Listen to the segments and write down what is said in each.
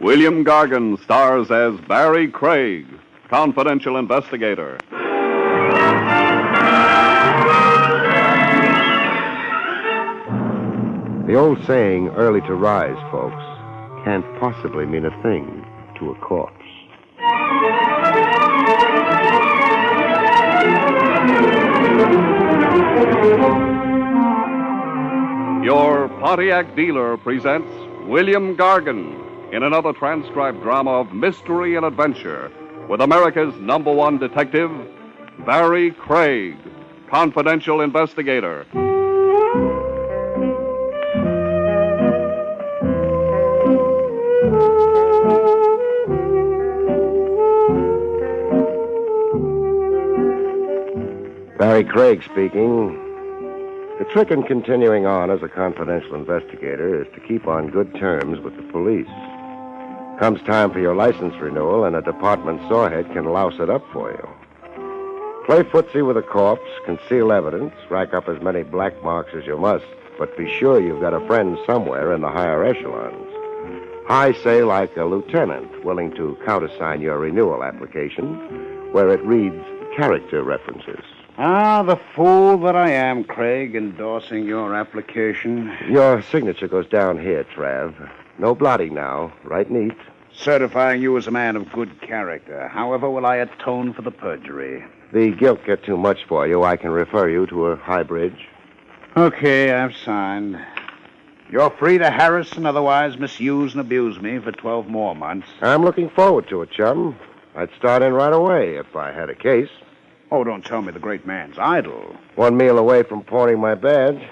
William Gargan stars as Barrie Craig, confidential investigator. The old saying, early to rise, folks, can't possibly mean a thing to a corpse. Your Pontiac dealer presents William Gargan in another transcribed drama of mystery and adventure with America's #1 detective, Barrie Craig, confidential investigator. Barrie Craig speaking. The trick in continuing on as a confidential investigator is to keep on good terms with the police. Comes time for your license renewal, and a department sawhead can louse it up for you. Play footsie with a corpse, conceal evidence, rack up as many black marks as you must, but be sure you've got a friend somewhere in the higher echelons. High, say, like a lieutenant, willing to countersign your renewal application, where it reads character references. Ah, the fool that I am, Craig, endorsing your application. Your signature goes down here, Trav. No blotting now. Right neat. Certifying you as a man of good character. However will I atone for the perjury? The guilt get too much for you. I can refer you to a high bridge. Okay, I've signed. You're free to harass and otherwise misuse and abuse me for 12 more months. I'm looking forward to it, chum. I'd start in right away if I had a case. Oh, don't tell me the great man's idle. One meal away from pawning my badge,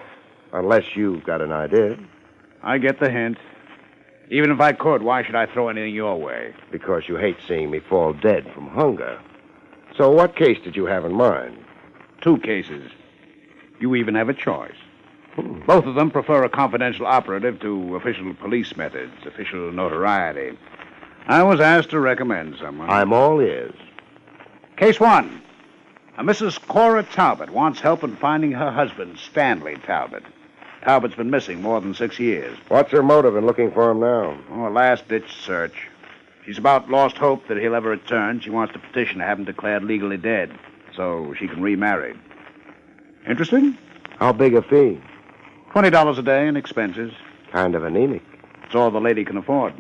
unless you've got an idea. I get the hint. Even if I could, why should I throw anything your way? Because you hate seeing me fall dead from hunger. So what case did you have in mind? 2 cases. You even have a choice. Both of them prefer a confidential operative to official police methods, official notoriety. I was asked to recommend someone. I'm all ears. Case 1. A Mrs. Cora Talbot wants help in finding her husband, Stanley Talbot. Talbot's been missing more than 6 years. What's her motive in looking for him now? Oh, a last-ditch search. She's about lost hope that he'll ever return. She wants to petition to have him declared legally dead so she can remarry. Interested? How big a fee? $20 a day and expenses. Kind of anemic. It's all the lady can afford.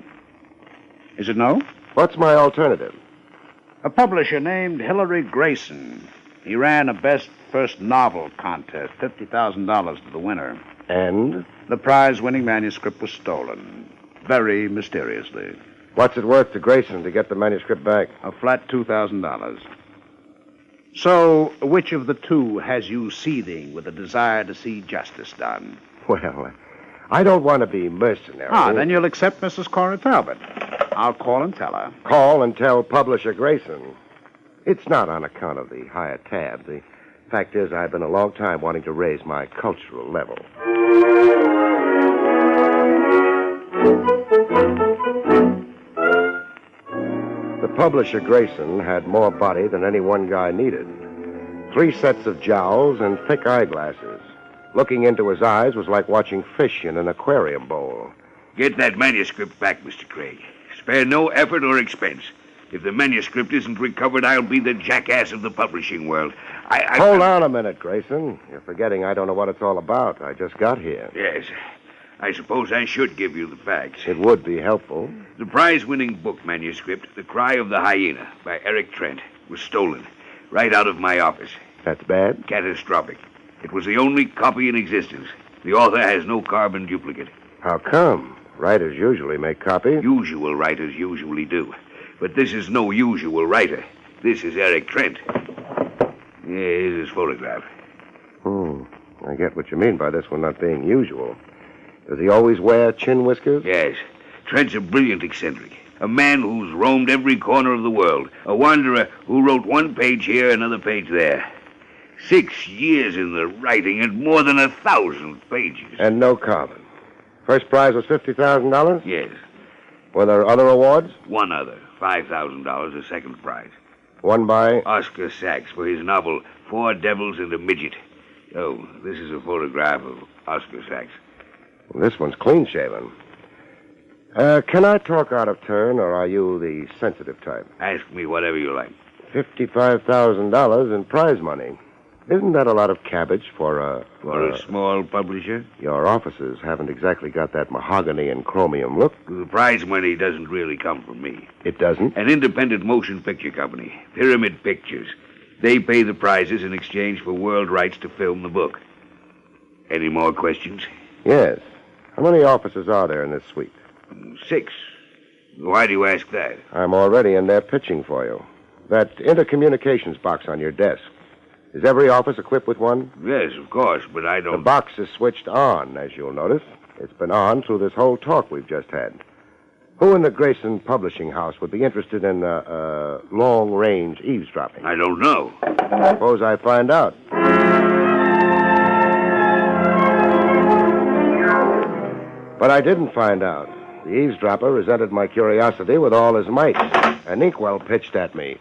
Is it no? What's my alternative? A publisher named Hilary Grayson. He ran a best first novel contest, $50,000 to the winner. And? The prize-winning manuscript was stolen, very mysteriously. What's it worth to Grayson to get the manuscript back? A flat $2,000. So, which of the two has you seething with a desire to see justice done? Well, I don't want to be mercenary. Then you'll accept Mrs. Cora Talbot. I'll call and tell her. Call and tell publisher Grayson. It's not on account of the higher tab. The fact is, I've been a long time wanting to raise my cultural level. The publisher Grayson had more body than any one guy needed. 3 sets of jowls and thick eyeglasses. Looking into his eyes was like watching fish in an aquarium bowl. Get that manuscript back, Mr. Craig. Spare no effort or expense. If the manuscript isn't recovered, I'll be the jackass of the publishing world. Hold on a minute, Grayson. You're forgetting I don't know what it's all about. I just got here. Yes. I suppose I should give you the facts. It would be helpful. The prize-winning book manuscript, The Cry of the Hyena, by Eric Trent, was stolen right out of my office. That's bad? Catastrophic. It was the only copy in existence. The author has no carbon duplicate. How come? Writers usually make copies. Usual writers usually do. But this is no usual writer. This is Eric Trent. Here's his photograph. I get what you mean by this one not being usual. Does he always wear chin whiskers? Yes. Trent's a brilliant eccentric. A man who's roamed every corner of the world. A wanderer who wrote one page here, another page there. 6 years in the writing and more than 1,000 pages. And no carbon. First prize was $50,000? Yes. Were there other awards? One other. $5,000, a second prize. Won by? Oscar Sachs for his novel, 4 Devils and a Midget. Oh, this is a photograph of Oscar Sachs. Well, this one's clean-shaven. Can I talk out of turn, or are you the sensitive type? Ask me whatever you like. $55,000 in prize money. Isn't that a lot of cabbage for a small publisher? Your offices haven't exactly got that mahogany and chromium look. The prize money doesn't really come from me. It doesn't? An independent motion picture company, Pyramid Pictures. They pay the prizes in exchange for world rights to film the book. Any more questions? Yes. How many offices are there in this suite? 6. Why do you ask that? I'm already in there pitching for you. That intercommunications box on your desk. Is every office equipped with one? Yes, of course, but I don't... The box is switched on, as you'll notice. It's been on through this whole talk we've just had. Who in the Grayson Publishing House would be interested in long-range eavesdropping? I don't know. Suppose I find out. But I didn't find out. The eavesdropper resented my curiosity with all his might. An inkwell pitched at me.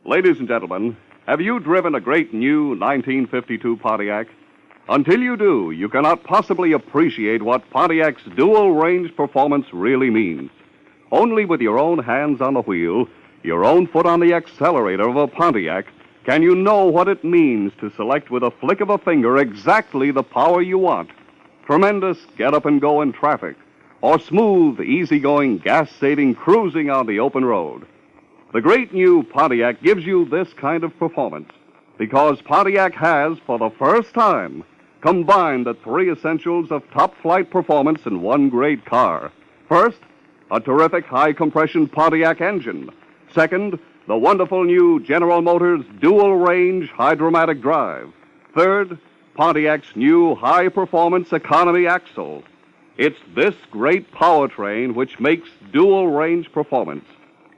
Ladies and gentlemen, have you driven a great new 1952 Pontiac? Until you do, you cannot possibly appreciate what Pontiac's dual-range performance really means. Only with your own hands on the wheel, your own foot on the accelerator of a Pontiac, can you know what it means to select with a flick of a finger exactly the power you want. Tremendous get-up-and-go in traffic, or smooth, easy-going, gas-saving cruising on the open road. The great new Pontiac gives you this kind of performance because Pontiac has, for the first time, combined the 3 essentials of top-flight performance in one great car. First, a terrific high-compression Pontiac engine. Second, the wonderful new General Motors dual-range hydromatic drive. Third, Pontiac's new high-performance economy axle. It's this great powertrain which makes dual-range performance,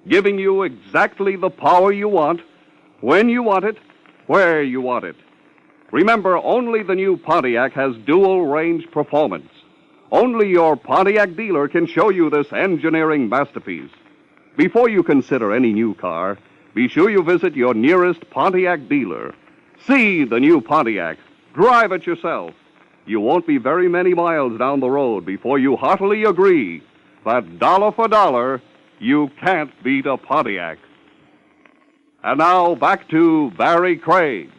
giving you exactly the power you want, when you want it, where you want it. Remember, only the new Pontiac has dual-range performance. Only your Pontiac dealer can show you this engineering masterpiece. Before you consider any new car, be sure you visit your nearest Pontiac dealer. See the new Pontiac. Drive it yourself. You won't be very many miles down the road before you heartily agree that dollar for dollar, you can't beat a Pontiac. And now back to Barrie Craig.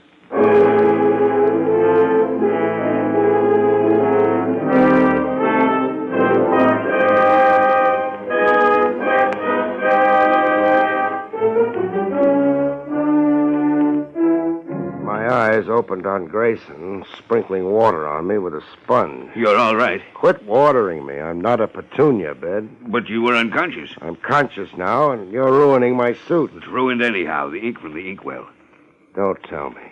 Opened on Grayson, sprinkling water on me with a sponge. You're all right. Quit watering me. I'm not a petunia bed. But you were unconscious. I'm conscious now, and you're ruining my suit. It's ruined anyhow, the ink from the inkwell. Don't tell me.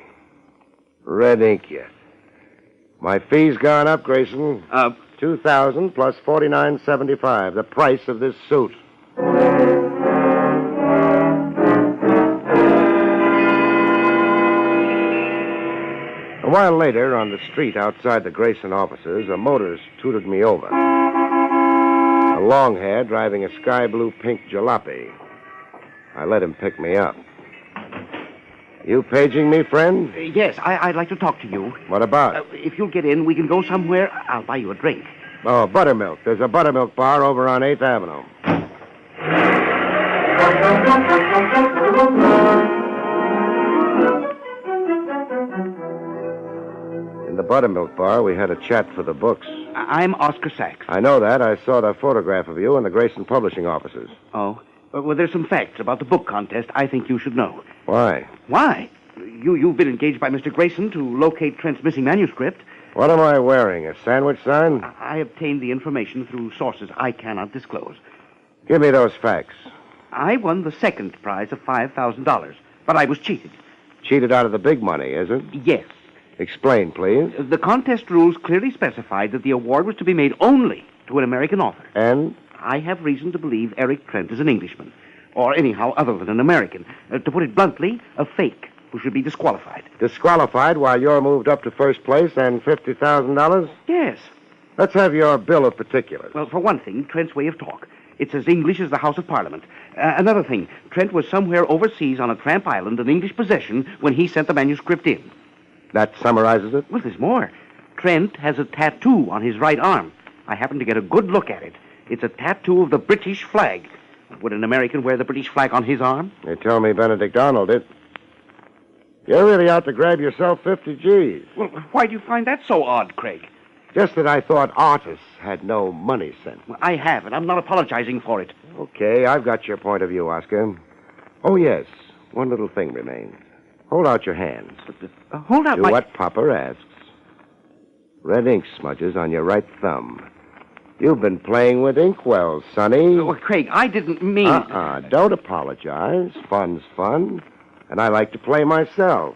Red ink yet. My fee's gone up, Grayson. Up? $2,000 plus $49.75, the price of this suit. A while later, on the street outside the Grayson offices, a motorist tooted me over. A long-hair driving a sky blue-pink jalopy. I let him pick me up. You paging me, friend? Yes, I'd like to talk to you. What about? If you'll get in, we can go somewhere. I'll buy you a drink. Oh, buttermilk. There's a buttermilk bar over on 8th Avenue. In the buttermilk bar, we had a chat for the books. I'm Oscar Sachs. I know that. I saw the photograph of you in the Grayson Publishing offices. Oh? Well, there's some facts about the book contest I think you should know. Why? Why? You've been engaged by Mr. Grayson to locate Trent's missing manuscript. What am I wearing, a sandwich sign? I obtained the information through sources I cannot disclose. Give me those facts. I won the second prize of $5,000, but I was cheated. Cheated out of the big money, is it? Yes. Explain, please. The contest rules clearly specified that the award was to be made only to an American author. And? I have reason to believe Eric Trent is an Englishman, or anyhow other than an American. To put it bluntly, a fake who should be disqualified. Disqualified while you're moved up to first place and $50,000? Yes. Let's have your bill of particulars. Well, for one thing, Trent's way of talk. It's as English as the House of Parliament. Another thing, Trent was somewhere overseas on a tramp island, an English possession, when he sent the manuscript in. That summarizes it? Well, there's more. Trent has a tattoo on his right arm. I happened to get a good look at it. It's a tattoo of the British flag. Would an American wear the British flag on his arm? They tell me Benedict Arnold did. You're really out to grab yourself 50 G's. Well, why do you find that so odd, Craig? Just that I thought artists had no money sense. Well, I have, and I'm not apologizing for it. Okay, I've got your point of view, Oscar. Oh, yes, one little thing remains. Hold out your hands. Hold out Do what Papa asks. Red ink smudges on your right thumb. You've been playing with inkwells, Sonny. Oh, Craig, I didn't mean... Don't apologize. Fun's fun. And I like to play myself.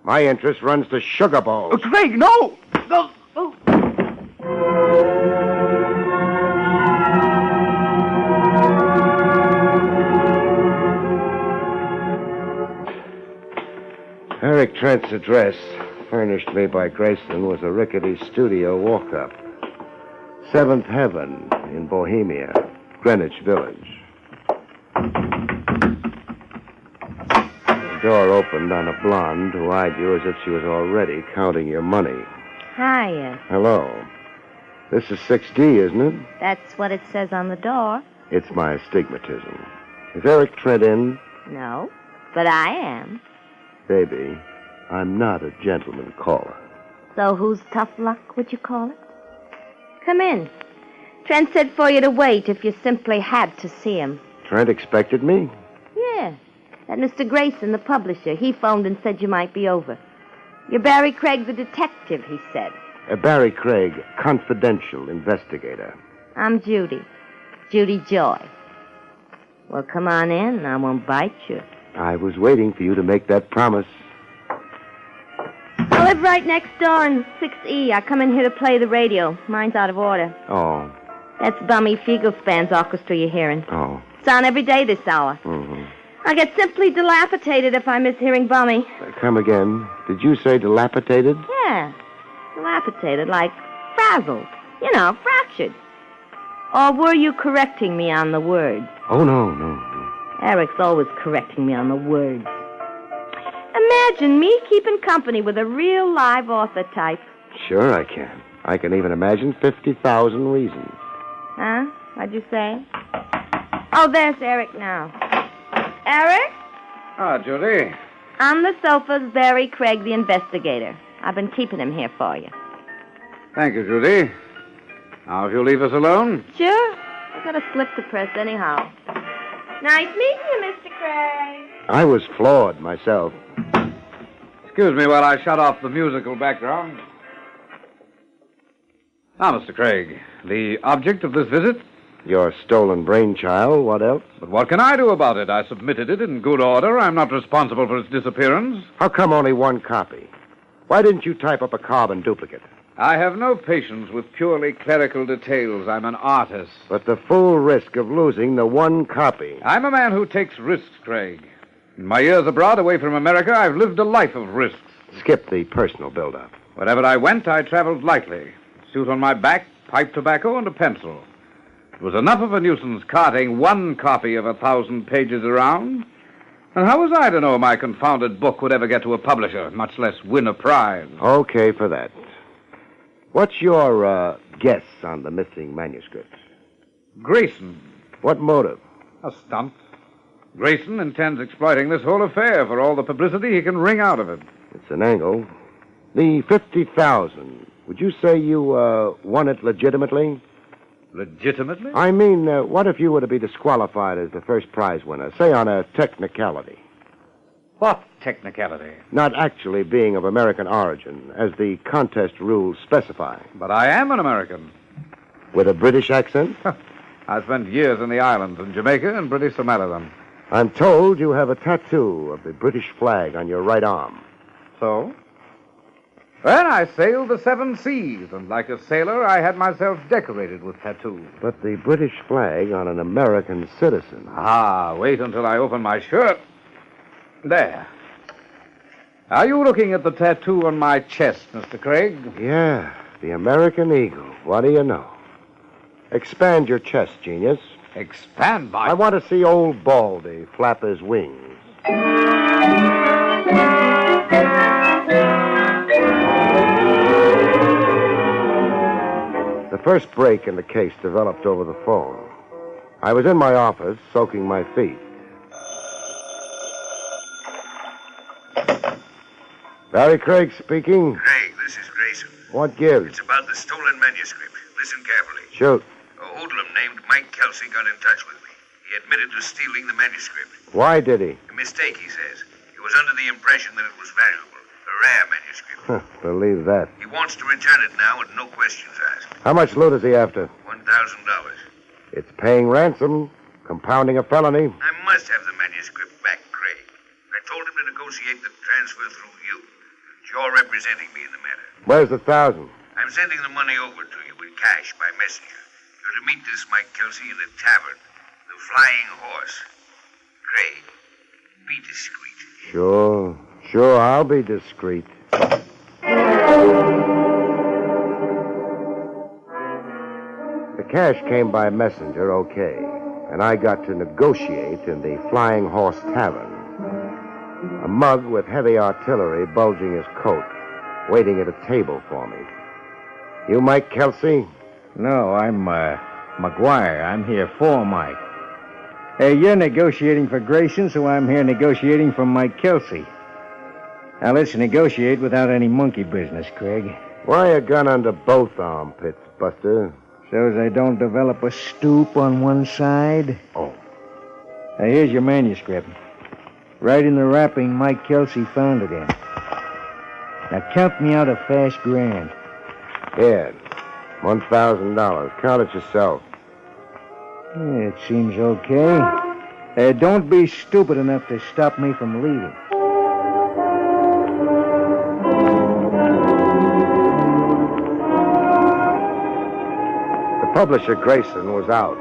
My interest runs to sugar bowls. Oh, Craig, no! No! Oh. Eric Trent's address, furnished me by Grayson, was a rickety studio walk-up. 7th Heaven in Bohemia, Greenwich Village. The door opened on a blonde who eyed you as if she was already counting your money. Hiya. Hello. This is 6D, isn't it? That's what it says on the door. It's my astigmatism. Is Eric Trent in? No, but I am. Baby, I'm not a gentleman caller. So who's tough luck, would you call it? Come in. Trent said for you to wait if you simply had to see him. Trent expected me? Yeah. That Mr. Grayson, the publisher, he phoned and said you might be over. You're Barrie Craig, the detective, he said. Barrie Craig, confidential investigator. I'm Judy. Judy Joy. Well, come on in. I won't bite you. I was waiting for you to make that promise. I live right next door in 6E. I come in here to play the radio. Mine's out of order. Oh. That's Bummy Fiegelspan's orchestra you're hearing. Oh. It's on every day this hour. Mm-hmm. I get simply dilapidated if I miss hearing Bummy. Come again. Did you say dilapidated? Yeah. Dilapidated, like frazzled. You know, fractured. Or were you correcting me on the words? Oh, no. Eric's always correcting me on the words. Imagine me keeping company with a real live author type. Sure I can. I can even imagine 50,000 reasons. Huh? What'd you say? Oh, there's Eric now. Eric? Ah, Judy. On the sofa's Barrie Craig, the investigator. I've been keeping him here for you. Thank you, Judy. Now, if you'll leave us alone. Sure. I got a slip to press anyhow. Nice meeting you, Mr. Craig. I was floored myself. Excuse me while I shut off the musical background. Now, Mr. Craig, the object of this visit? Your stolen brainchild, what else? But what can I do about it? I submitted it in good order. I'm not responsible for its disappearance. How come only one copy? Why didn't you type up a carbon duplicate? I have no patience with purely clerical details. I'm an artist. But the full risk of losing the one copy. I'm a man who takes risks, Craig. In my years abroad, away from America, I've lived a life of risks. Skip the personal build-up. Wherever I went, I traveled lightly. A suit on my back, pipe tobacco, and a pencil. It was enough of a nuisance carting one copy of 1,000 pages around. And how was I to know my confounded book would ever get to a publisher, much less win a prize? Okay for that. What's your guess on the missing manuscript? Grayson. What motive? A stunt. Grayson intends exploiting this whole affair for all the publicity he can wring out of it. It's an angle. The 50,000, would you say you won it legitimately? Legitimately? I mean, what if you were to be disqualified as the first prize winner, say on a technicality? What technicality? Not actually being of American origin, as the contest rules specify. But I am an American. With a British accent? I spent years in the islands, in Jamaica and British Somaliland. I'm told you have a tattoo of the British flag on your right arm. So? Well, I sailed the 7 seas, and like a sailor, I had myself decorated with tattoos. But the British flag on an American citizen. Ah, wait until I open my shirt. There. Are you looking at the tattoo on my chest, Mr. Craig? Yeah. The American Eagle. What do you know? Expand your chest, genius. Expand my... I want to see old Baldy flap his wings. The first break in the case developed over the phone. I was in my office, soaking my feet. Barrie Craig speaking. Craig, this is Grayson. What gives? It's about the stolen manuscript. Listen carefully. Shoot. A hoodlum named Mike Kelsey got in touch with me. He admitted to stealing the manuscript. Why did he? A mistake, he says. He was under the impression that it was valuable. A rare manuscript. Believe that. He wants to return it now and no questions asked. How much loot is he after? $1,000. It's paying ransom, compounding a felony. I must have the manuscript back, Craig. I told him to negotiate the transfer through you. You're representing me in the matter. Where's the 1,000? I'm sending the money over to you in cash by messenger. You're to meet this Mike Kelsey in a tavern. The Flying Horse. Craig, be discreet. Sure, I'll be discreet. The cash came by messenger, okay, and I got to negotiate in the Flying Horse Tavern. A mug with heavy artillery bulging his coat, waiting at a table for me. You Mike Kelsey? No, I'm, McGuire. I'm here for Mike. Hey, you're negotiating for Grayson, so I'm here negotiating for Mike Kelsey. Now, let's negotiate without any monkey business, Craig. Why a gun under both armpits, Buster? So as I don't develop a stoop on one side. Oh. Now, here's your manuscript. Right in the wrapping Mike Kelsey found it in. Now, count me out a fast grand. Here, $1,000. Count it yourself. Yeah, it seems okay. Don't be stupid enough to stop me from leaving. The publisher, Grayson, was out.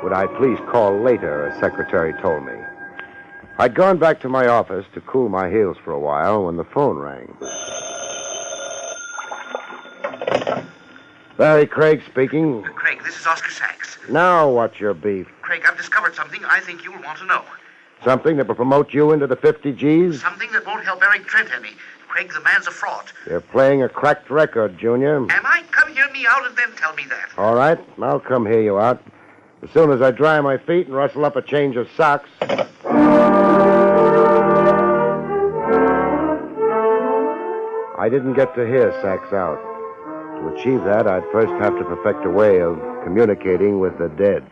Would I please call later, a secretary told me. I'd gone back to my office to cool my heels for a while when the phone rang. Barrie Craig speaking. Craig, this is Oscar Sachs. Now what's your beef? Craig, I've discovered something I think you'll want to know. Something that will promote you into the 50 Gs? Something that won't help Eric Trent any. Craig, the man's a fraud. You're playing a cracked record, Junior. Am I? Come hear me out and then tell me that. All right, I'll come hear you out. As soon as I dry my feet and rustle up a change of socks. I didn't get to hear Sachs out. To achieve that, I'd first have to perfect a way of communicating with the dead.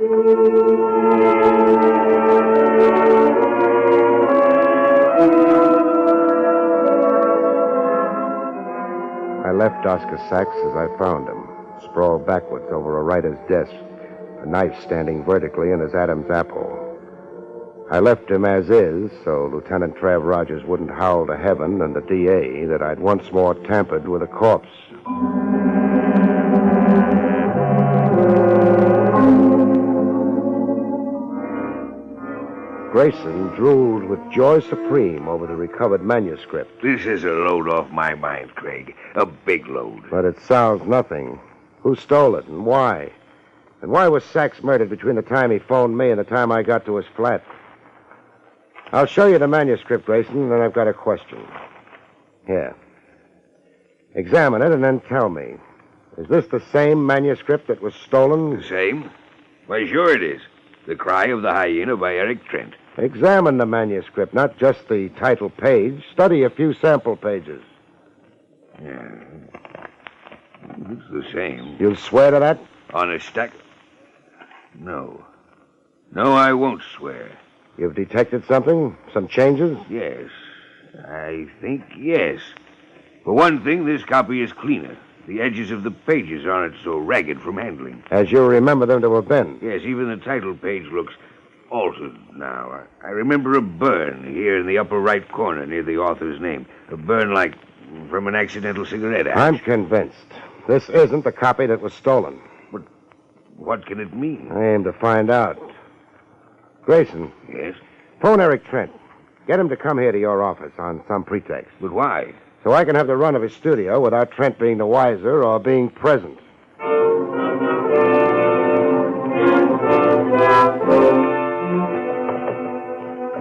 I left Oscar Sachs as I found him, sprawled backwards over a writer's desk, a knife standing vertically in his Adam's apple. I left him as is, so Lieutenant Trav Rogers wouldn't howl to heaven and the DA that I'd once more tampered with a corpse. Grayson drooled with joy supreme over the recovered manuscript. This is a load off my mind, Craig. A big load. But it solves nothing. Who stole it and why? And why was Sachs murdered between the time he phoned me and the time I got to his flat? I'll show you the manuscript, Grayson, and then I've got a question. Here. Examine it and then tell me. Is this the same manuscript that was stolen? The same? Why, sure it is. The Cry of the Hyena by Eric Trent. Examine the manuscript, not just the title page. Study a few sample pages. Yeah. It's the same. You'll swear to that? On a stack? No. No, I won't swear. You've detected something? Some changes? Yes. I think yes. For one thing, this copy is cleaner. The edges of the pages aren't so ragged from handling. As you remember them to have been? Yes, even the title page looks altered now. I remember a burn here in the upper right corner near the author's name. A burn like from an accidental cigarette ash. I'm convinced. This isn't the copy that was stolen. But what can it mean? I aim to find out. Grayson. Yes? Phone Eric Trent. Get him to come here to your office on some pretext. But why? so I can have the run of his studio without Trent being the wiser or being present.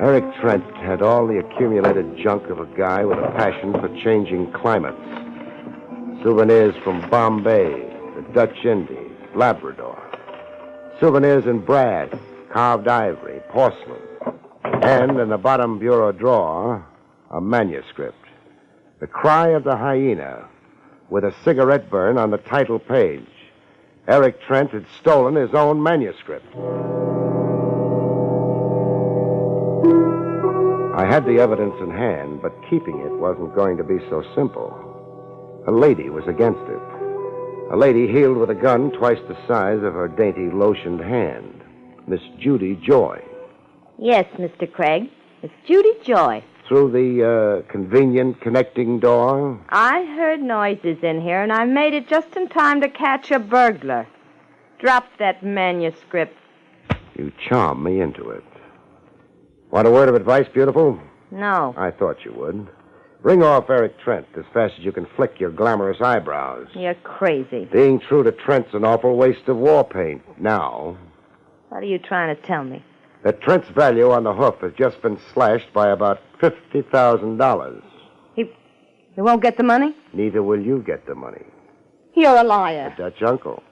Eric Trent had all the accumulated junk of a guy with a passion for changing climates. Souvenirs from Bombay, the Dutch Indies, Labrador. Souvenirs in brass, carved ivory, porcelain. And in the bottom bureau drawer, a manuscript. The Cry of the Hyena, with a cigarette burn on the title page. Eric Trent had stolen his own manuscript. I had the evidence in hand, but keeping it wasn't going to be so simple. A lady was against it. A lady healed with a gun twice the size of her dainty lotioned hand. Miss Judy Joy. Yes, Mr. Craig. It's Judy Joy. Through the convenient connecting door? I heard noises in here, and I made it just in time to catch a burglar. Drop that manuscript. You charm me into it. Want a word of advice, beautiful? No. I thought you would. Ring off Eric Trent as fast as you can flick your glamorous eyebrows. You're crazy. Being true to Trent's an awful waste of war paint. Now... What are you trying to tell me? That Trent's value on the hoof has just been slashed by about $50,000. He won't get the money? Neither will you get the money. You're a liar. The Dutch uncle.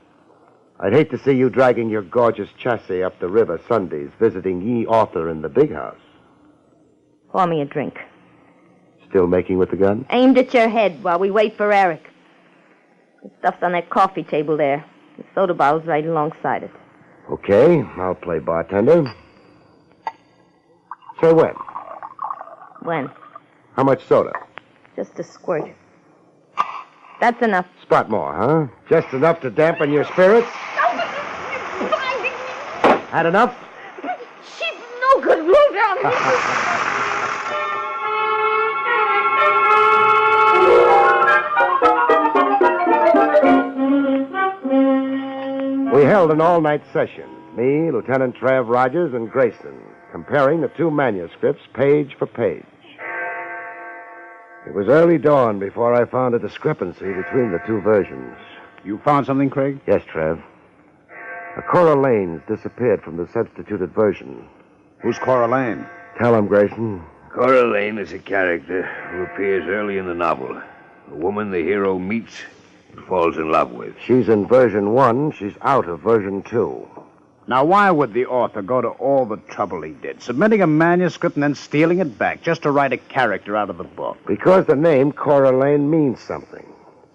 I'd hate to see you dragging your gorgeous chassis up the river Sundays, visiting ye author in the big house. Pour me a drink. Still making with the gun? Aimed at your head while we wait for Eric. The stuff's on that coffee table there. The soda bottle's right alongside it. Okay, I'll play bartender. Say when? When? How much soda? Just a squirt. That's enough. Spot more, huh? Just enough to dampen your spirits? Had enough? She's no good. Roll down. We held an all-night session. Me, Lieutenant Trav Rogers, and Grayson, comparing the two manuscripts page for page. It was early dawn before I found a discrepancy between the two versions. You found something, Craig? Yes, Trav. A Cora Lane's disappeared from the substituted version. Who's Cora Lane? Tell him, Grayson. Cora Lane is a character who appears early in the novel. A woman the hero meets and falls in love with. She's in version 1. She's out of version 2. Now, why would the author go to all the trouble he did, submitting a manuscript and then stealing it back just to write a character out of the book? Because the name Cora Lane means something.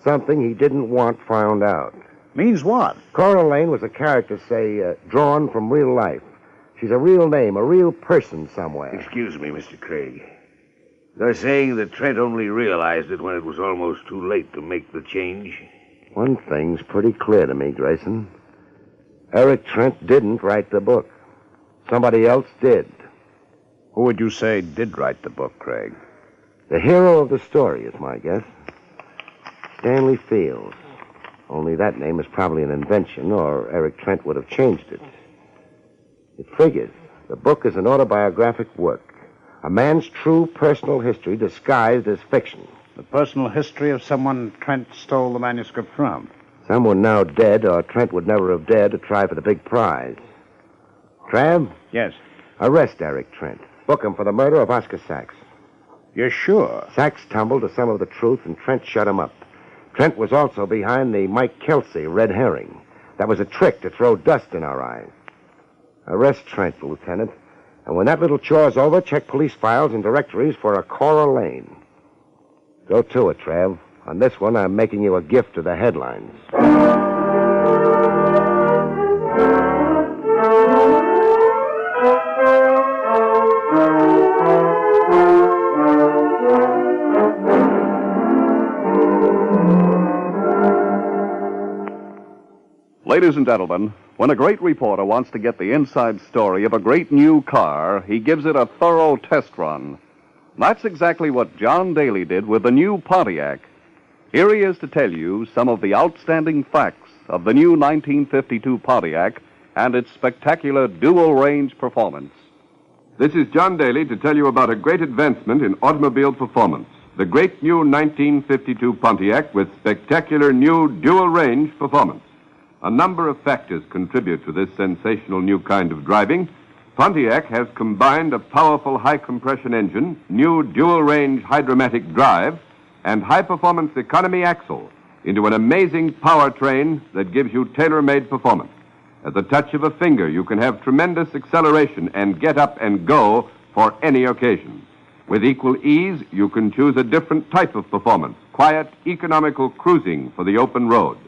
Something he didn't want found out. Means what? Cora Lane was a character, say, drawn from real life. She's a real name, a real person somewhere. Excuse me, Mr. Craig. They're saying that Trent only realized it when it was almost too late to make the change. One thing's pretty clear to me, Grayson. Eric Trent didn't write the book. Somebody else did. Who would you say did write the book, Craig? The hero of the story is my guess. Stanley Fields. Only that name is probably an invention, or Eric Trent would have changed it. It figures. The book is an autobiographic work. A man's true personal history disguised as fiction. The personal history of someone Trent stole the manuscript from. Someone now dead, or Trent would never have dared to try for the big prize. Trav? Yes. Arrest Eric Trent. Book him for the murder of Oscar Sachs. You're sure? Sachs tumbled to some of the truth, and Trent shut him up. Trent was also behind the Mike Kelsey red herring. That was a trick to throw dust in our eyes. Arrest Trent, Lieutenant. And when that little chore's over, check police files and directories for a Cora Lane. Go to it, Trav. On this one, I'm making you a gift to the headlines. Ladies and gentlemen, when a great reporter wants to get the inside story of a great new car, he gives it a thorough test run. That's exactly what John Daly did with the new Pontiac. Here he is to tell you some of the outstanding facts of the new 1952 Pontiac and its spectacular dual-range performance. This is John Daly to tell you about a great advancement in automobile performance. the great new 1952 Pontiac with spectacular new dual-range performance. A number of factors contribute to this sensational new kind of driving. Pontiac has combined a powerful high-compression engine, new dual-range hydromatic drive, and high-performance economy axle into an amazing powertrain that gives you tailor-made performance. At the touch of a finger, you can have tremendous acceleration and get up and go for any occasion. With equal ease, you can choose a different type of performance, quiet, economical cruising for the open road.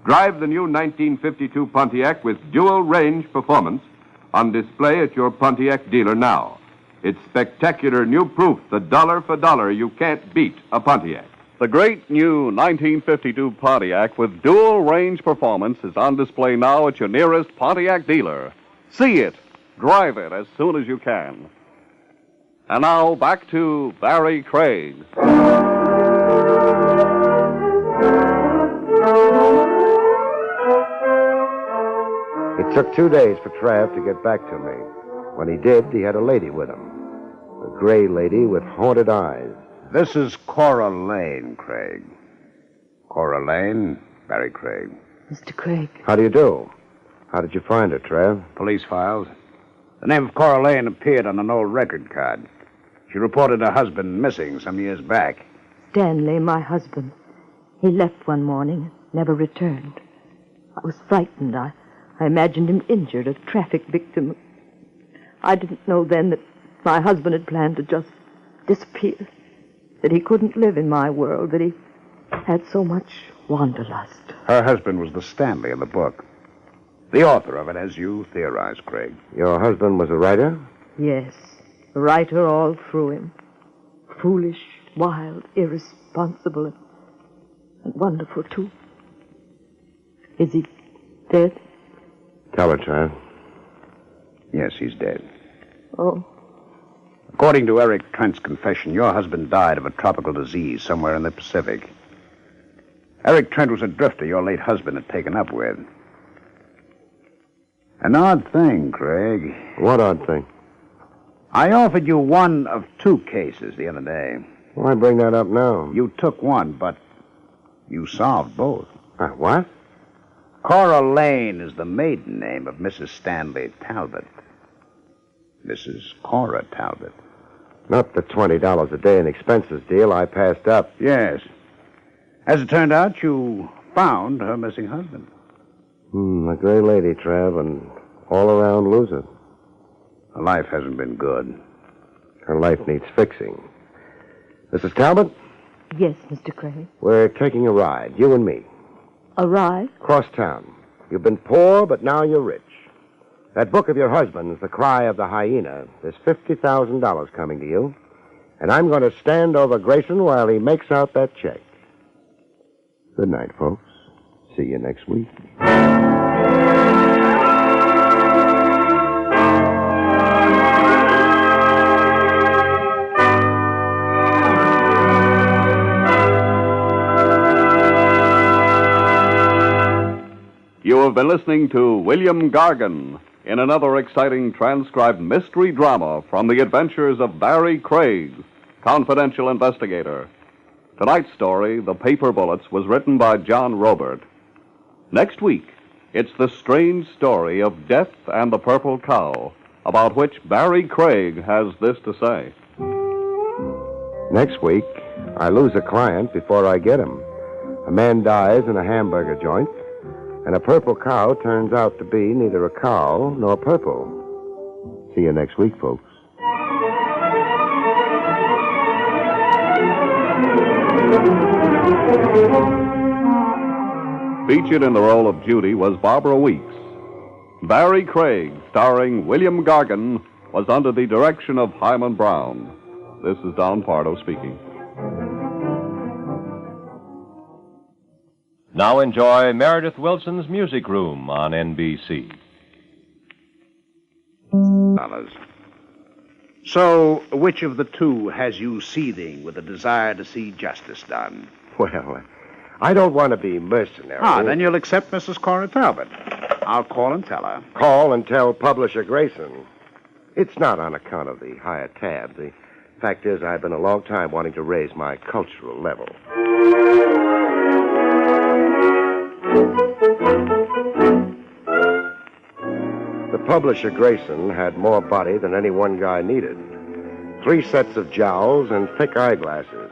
Drive the new 1952 Pontiac with dual-range performance on display at your Pontiac dealer now. It's spectacular new proof that dollar for dollar you can't beat a Pontiac. The great new 1952 Pontiac with dual-range performance is on display now at your nearest Pontiac dealer. See it. Drive it as soon as you can. And now, back to Barrie Craig. It took 2 days for Trav to get back to me. When he did, he had a lady with him. A gray lady with haunted eyes. This is Cora Lane, Craig. Cora Lane, Barrie Craig. Mr. Craig. How do you do? How did you find her, Trav? Police files. The name of Cora Lane appeared on an old record card. She reported her husband missing some years back. Stanley, my husband. He left one morning, never returned. I was frightened. I imagined him injured, a traffic victim. I didn't know then that my husband had planned to just disappear, that he couldn't live in my world, that he had so much wanderlust. Her husband was the Stanley in the book. The author of it, as you theorized, Craig. Your husband was a writer? Yes, a writer all through him. Foolish, wild, irresponsible, and wonderful, too. Is he dead? Tell her, Trav. Yes, he's dead. Oh. According to Eric Trent's confession, your husband died of a tropical disease somewhere in the Pacific. Eric Trent was a drifter your late husband had taken up with. An odd thing, Craig. What odd thing? I offered you one of two cases the other day. Why bring that up now? You took one, but you solved both. What? Cora Lane is the maiden name of Mrs. Stanley Talbot. Mrs. Cora Talbot. Not the $20 a day in expenses deal I passed up. Yes. As it turned out, you found her missing husband. A gray lady, Trav, and all-around loser. Her life hasn't been good. Her life needs fixing. Mrs. Talbot? Yes, Mr. Craig. We're taking a ride, you and me. A ride? Cross town. You've been poor, but now you're rich. That book of your husband's, The Cry of the Hyena, there's $50,000 coming to you. And I'm going to stand over Grayson while he makes out that check. Good night, folks. See you next week. You have been listening to William Gargan in another exciting transcribed mystery drama from the Adventures of Barrie Craig, confidential investigator. Tonight's story, The Paper Bullets, was written by John Robert. Next week, it's the strange story of Death and the Purple Cow, about which Barrie Craig has this to say. Next week, I lose a client before I get him. A man dies in a hamburger joint, and a purple cow turns out to be neither a cow nor purple. See you next week, folks. Featured in the role of Judy was Barbara Weeks. Barrie Craig, starring William Gargan, was under the direction of Hyman Brown. This is Don Pardo speaking. Now enjoy Meredith Wilson's Music Room on NBC. So, which of the two has you seething with a desire to see justice done? Well, I don't want to be mercenary. Then you'll accept Mrs. Cora Talbot. I'll call and tell her. Call and tell publisher Grayson. It's not on account of the higher tab. The Fact is, I've been a long time wanting to raise my cultural level. The publisher, Grayson, had more body than any one guy needed. 3 sets of jowls and thick eyeglasses.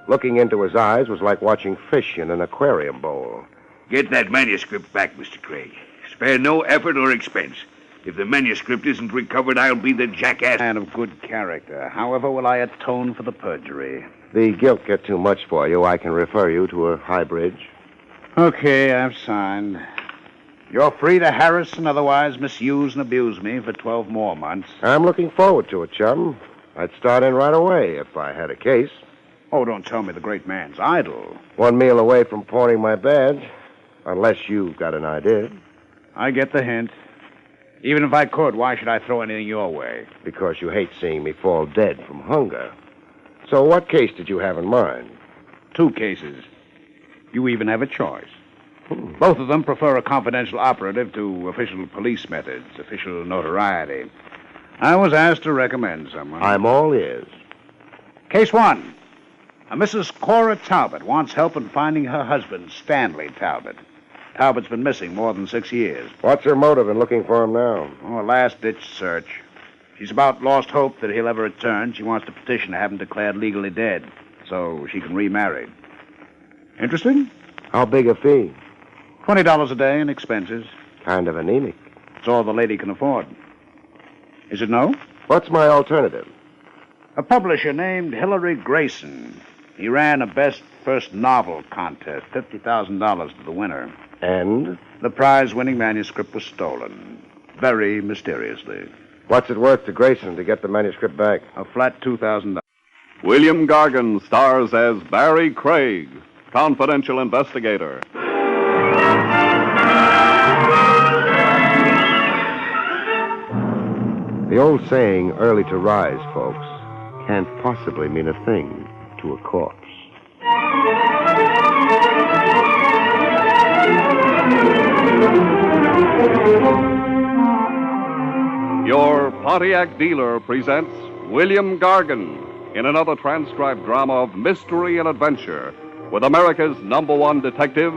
Looking into his eyes was like watching fish in an aquarium bowl. Get that manuscript back, Mr. Craig. Spare no effort or expense. If the manuscript isn't recovered, I'll be the jackass. Man of good character. However will I atone for the perjury? The guilt get too much for you, I can refer you to a high bridge. Okay, I've signed. You're free to harass and otherwise misuse and abuse me for 12 more months. I'm looking forward to it, chum. I'd start in right away if I had a case. Oh, don't tell me the great man's idle. 1 meal away from pawning my badge, unless you've got an idea. I get the hint. Even if I could, why should I throw anything your way? Because you hate seeing me fall dead from hunger. So what case did you have in mind? 2 cases. You even have a choice. Both of them prefer a confidential operative to official police methods, official notoriety. I was asked to recommend someone. I'm all ears. Case 1. A Mrs. Cora Talbot wants help in finding her husband, Stanley Talbot. Talbot's been missing more than 6 years. What's her motive in looking for him now? Oh, a last-ditch search. She's about lost hope that he'll ever return. She wants to petition to have him declared legally dead so she can remarry. Interesting? How big a fee? $20 a day and expenses. Kind of anemic. It's all the lady can afford. Is it no? What's my alternative? A publisher named Hilary Grayson. He ran a best first novel contest, $50,000 to the winner. And? The prize-winning manuscript was stolen, very mysteriously. What's it worth to Grayson to get the manuscript back? A flat $2,000. William Gargan stars as Barrie Craig, confidential investigator. The old saying, early to rise, folks, can't possibly mean a thing to a corpse. Your Pontiac dealer presents William Gargan in another transcribed drama of mystery and adventure with America's #1 detective,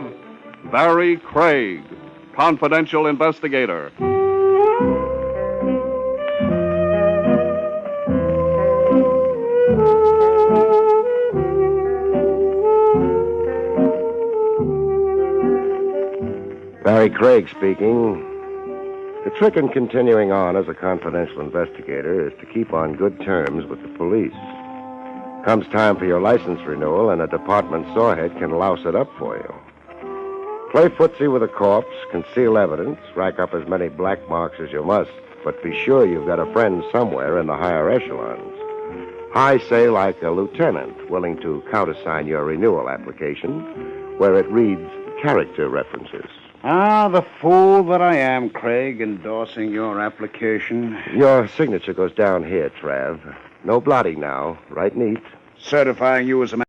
Barrie Craig, confidential investigator. Barrie Craig speaking. The trick in continuing on as a confidential investigator is to keep on good terms with the police. Comes time for your license renewal, and a department sawhead can louse it up for you. Play footsie with a corpse, conceal evidence, rack up as many black marks as you must, but be sure you've got a friend somewhere in the higher echelons. High, say, like a lieutenant, willing to countersign your renewal application, where it reads character references. Ah, the fool that I am, Craig, endorsing your application. Your signature goes down here, Trav. No blotting now. Right neat. Certifying you as a